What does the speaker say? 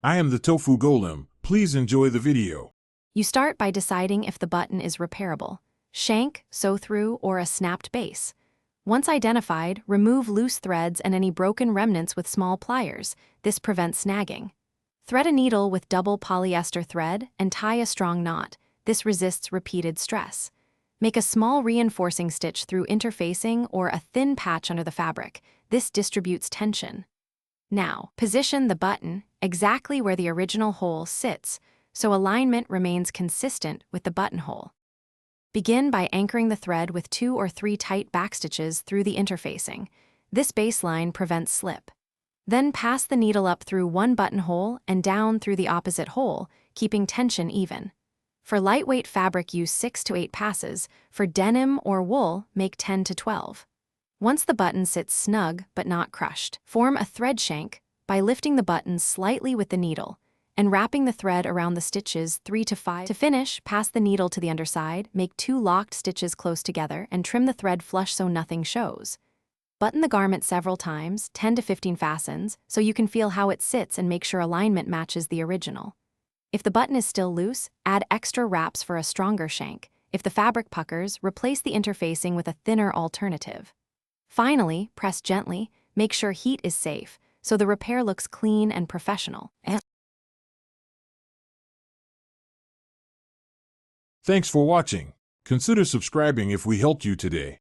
I am the Tofu Golem. Please enjoy the video. You start by deciding if the button is repairable, shank, sew-through, or a snapped base. Once identified, remove loose threads and any broken remnants with small pliers. This prevents snagging. Thread a needle with double polyester thread and tie a strong knot. This resists repeated stress. Make a small reinforcing stitch through interfacing or a thin patch under the fabric. This distributes tension. Now, position the button exactly where the original hole sits, so alignment remains consistent with the buttonhole. Begin by anchoring the thread with 2 or 3 tight backstitches through the interfacing. This baseline prevents slip. Then pass the needle up through one buttonhole and down through the opposite hole, keeping tension even. For lightweight fabric, use 6 to 8 passes. For denim or wool, make 10 to 12. Once the button sits snug but not crushed, form a thread shank by lifting the button slightly with the needle and wrapping the thread around the stitches 3 to 5. To finish, pass the needle to the underside, make 2 locked stitches close together, and trim the thread flush so nothing shows. Button the garment several times, 10 to 15 fastens, so you can feel how it sits and make sure alignment matches the original. If the button is still loose, add extra wraps for a stronger shank. If the fabric puckers, replace the interfacing with a thinner alternative. Finally, press gently, make sure heat is safe, so the repair looks clean and professional. Thanks for watching. Consider subscribing if we helped you today.